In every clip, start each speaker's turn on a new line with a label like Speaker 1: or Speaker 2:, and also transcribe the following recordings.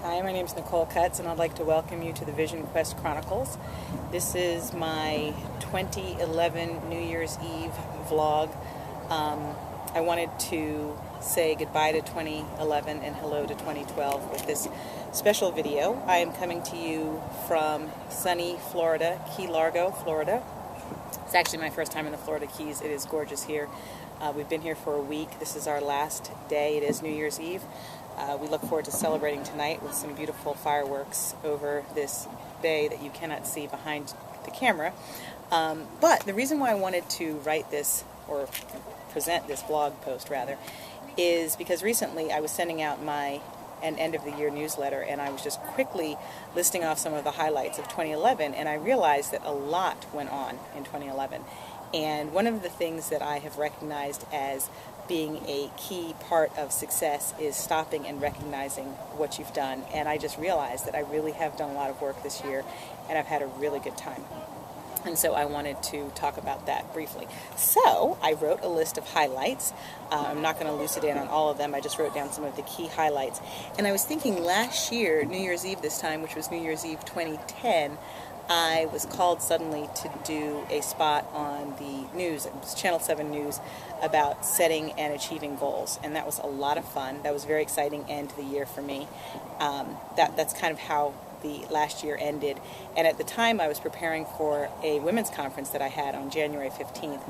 Speaker 1: Hi, my name is Nicole Cutts, and I'd like to welcome you to the Vision Quest Chronicles. This is my 2011 New Year's Eve vlog. I wanted to say goodbye to 2011 and hello to 2012 with this special video. I am coming to you from sunny Florida, Key Largo, Florida. It's actually my first time in the Florida Keys. It is gorgeous here. We've been here for a week. This is our last day. It is New Year's Eve. We look forward to celebrating tonight with some beautiful fireworks over this bay that you cannot see behind the camera. But the reason why I wanted to write this, or present this blog post rather, is because recently I was sending out an end of the year newsletter, and I was just quickly listing off some of the highlights of 2011, and I realized that a lot went on in 2011. And one of the things that I have recognized as being a key part of success is stopping and recognizing what you've done. And I just realized that I really have done a lot of work this year, and I've had a really good time. And so I wanted to talk about that briefly. So I wrote a list of highlights. I'm not going to elucidate on all of them. I just wrote down some of the key highlights. And I was thinking last year, New Year's Eve this time, which was New Year's Eve 2010, I was called suddenly to do a spot on the news, it was Channel 7 News, about setting and achieving goals. And that was a lot of fun. That was a very exciting end to the year for me. That's kind of how the last year ended. And at the time I was preparing for a women's conference that I had on January 15th.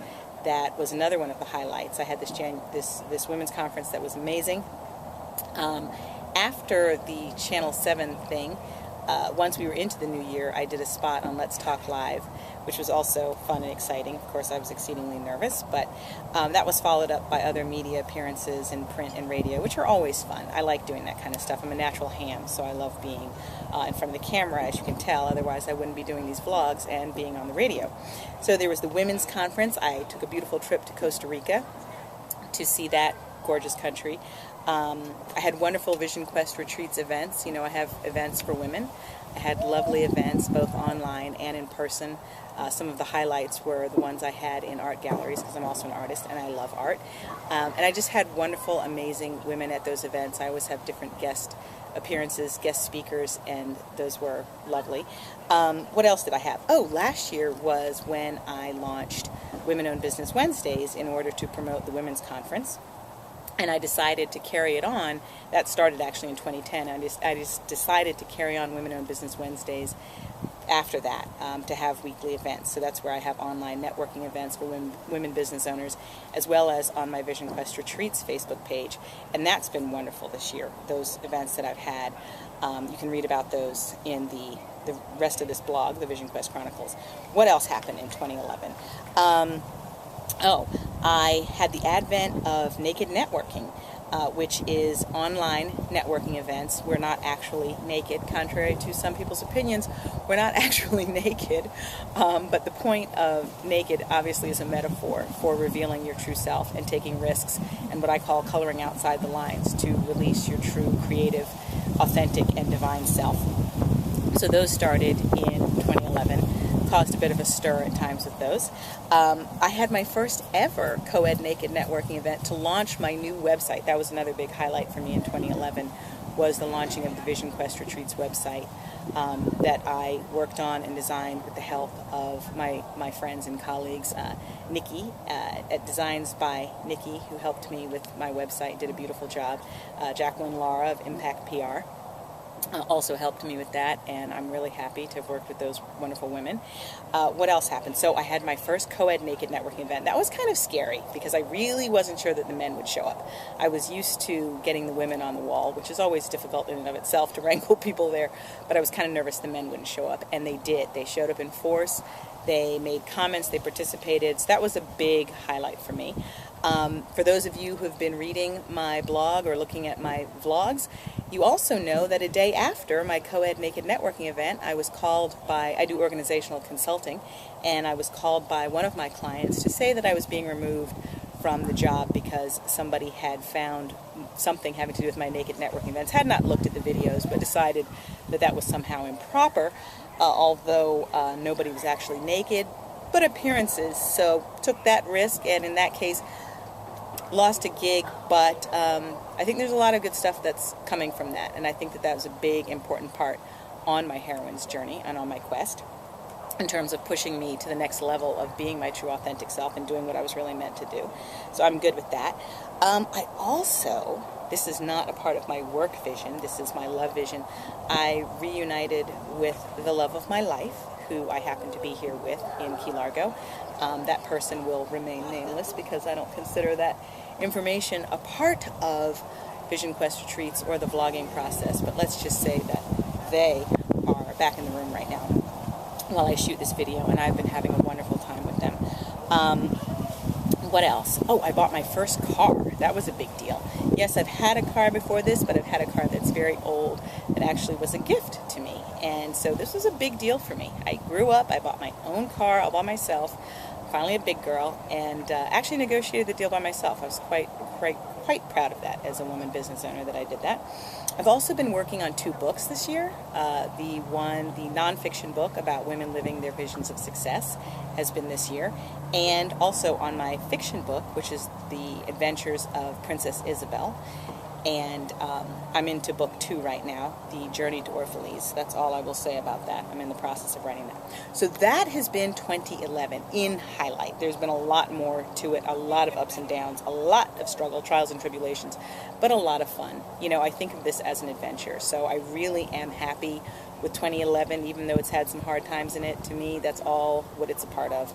Speaker 1: That was another one of the highlights. I had this women's conference that was amazing. After the Channel 7 thing, once we were into the new year, I did a spot on Let's Talk Live, which was also fun and exciting. Of course, I was exceedingly nervous, but that was followed up by other media appearances in print and radio, which are always fun. I like doing that kind of stuff. I'm a natural ham, so I love being in front of the camera, as you can tell. Otherwise, I wouldn't be doing these vlogs and being on the radio. So there was the women's conference. I took a beautiful trip to Costa Rica to see that gorgeous country. I had wonderful Vision Quest retreats events. You know, I have events for women. I had lovely events both online and in person. Some of the highlights were the ones I had in art galleries, because I'm also an artist and I love art. And I just had wonderful, amazing women at those events. I always have different guest appearances, guest speakers, and those were lovely. What else did I have? Oh, last year was when I launched Women-Owned Business Wednesdays in order to promote the women's conference. And I decided to carry it on. That started actually in 2010. I just decided to carry on Women-Owned Business Wednesdays after that, to have weekly events. So that's where I have online networking events for women business owners, as well as on my Vision Quest Retreats Facebook page. And that's been wonderful this year, those events that I've had. You can read about those in the rest of this blog, the Vision Quest Chronicles. What else happened in 2011? I had the advent of Naked Networking, which is online networking events. We're not actually naked, contrary to some people's opinions. We're not actually naked, but the point of naked obviously is a metaphor for revealing your true self and taking risks, and what I call coloring outside the lines to release your true, creative, authentic, and divine self. So those started in 2011. Caused a bit of a stir at times with those. I had my first ever co-ed naked networking event to launch my new website. That was another big highlight for me in 2011, was the launching of the Vision Quest Retreats website that I worked on and designed with the help of my friends and colleagues. Nikki at Designs by Nikki, who helped me with my website, did a beautiful job. Jacqueline Lara of Impact PR also helped me with that, and I'm really happy to have worked with those wonderful women. What else happened? So I had my first co-ed naked networking event. That was kind of scary because I really wasn't sure that the men would show up. I was used to getting the women on the wall, which is always difficult in and of itself to wrangle people there, but I was kind of nervous the men wouldn't show up, and they did. They showed up in force. They made comments, they participated, so that was a big highlight for me. For those of you who have been reading my blog or looking at my vlogs, you also know that a day after my co-ed naked networking event, I was called by, I do organizational consulting, and I was called by one of my clients to say that I was being removed from the job because somebody had found something having to do with my naked networking events, had not looked at the videos, but decided that that was somehow improper, although nobody was actually naked, but appearances. So took that risk, and in that case, lost a gig, but I think there's a lot of good stuff that's coming from that, and I think that that was a big, important part on my heroine's journey and on my quest in terms of pushing me to the next level of being my true authentic self and doing what I was really meant to do. So I'm good with that. I also, this is not a part of my work vision, this is my love vision, I reunited with the love of my life, who I happen to be here with in Key Largo. That person will remain nameless because I don't consider that information a part of Vision Quest retreats or the vlogging process, but let's just say that they are back in the room right now while I shoot this video, and I've been having a wonderful time with them. What else? Oh, I bought my first car. That was a big deal. Yes, I've had a car before this, but I've had a car that's very old that actually was a gift to me. And so this was a big deal for me. I grew up, I bought my own car all by myself, finally a big girl, and actually negotiated the deal by myself. I was quite proud of that as a woman business owner that I did that. I've also been working on 2 books this year. The nonfiction book about women living their visions of success has been this year, and also on my fiction book, which is The Adventures of Princess Isabel. And I'm into book 2 right now, The Journey to Orphalese. That's all I will say about that. I'm in the process of writing that. So that has been 2011 in highlight. There's been a lot more to it, a lot of ups and downs, a lot of struggle, trials and tribulations, but a lot of fun. You know, I think of this as an adventure. So I really am happy with 2011, even though it's had some hard times in it. To me, that's all what it's a part of.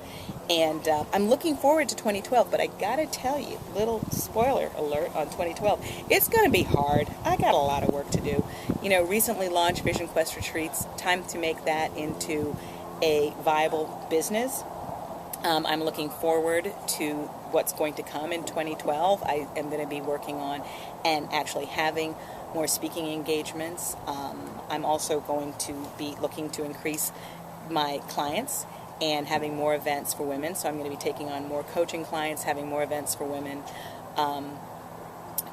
Speaker 1: And I'm looking forward to 2012, but I gotta tell you, little spoiler alert on 2012, it's gonna be hard. I got a lot of work to do. You know, recently launched Vision Quest Retreats, time to make that into a viable business. I'm looking forward to what's going to come in 2012. I am going to be working on and actually having more speaking engagements. I'm also going to be looking to increase my clients and having more events for women. So I'm going to be taking on more coaching clients, having more events for women,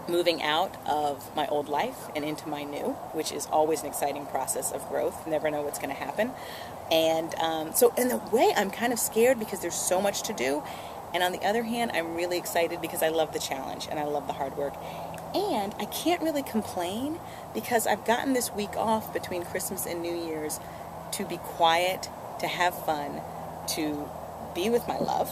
Speaker 1: moving out of my old life and into my new, which is always an exciting process of growth. Never know what's going to happen. And so in a way, I'm kind of scared because there's so much to do. And on the other hand, I'm really excited because I love the challenge and I love the hard work. And I can't really complain because I've gotten this week off between Christmas and New Year's to be quiet, to have fun, to be with my love,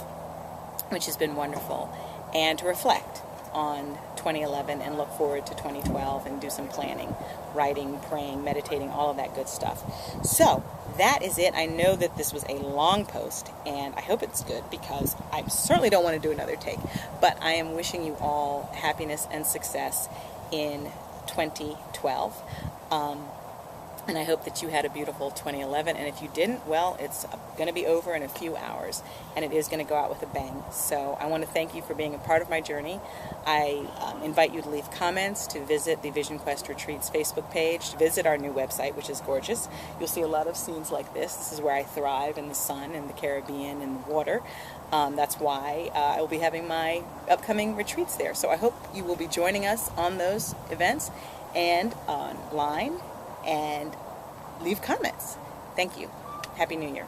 Speaker 1: which has been wonderful, and to reflect on 2011 and look forward to 2012 and do some planning, writing, praying, meditating, all of that good stuff. So that is it. I know that this was a long post, and I hope it's good because I certainly don't want to do another take, but I am wishing you all happiness and success in 2012. And I hope that you had a beautiful 2011. And if you didn't, well, it's going to be over in a few hours. And it is going to go out with a bang. So I want to thank you for being a part of my journey. I invite you to leave comments, to visit the Vision Quest Retreats Facebook page, to visit our new website, which is gorgeous. You'll see a lot of scenes like this. This is where I thrive, in the sun and the Caribbean and the water. That's why I will be having my upcoming retreats there. So I hope you will be joining us on those events and online, and leave comments. Thank you. Happy New Year.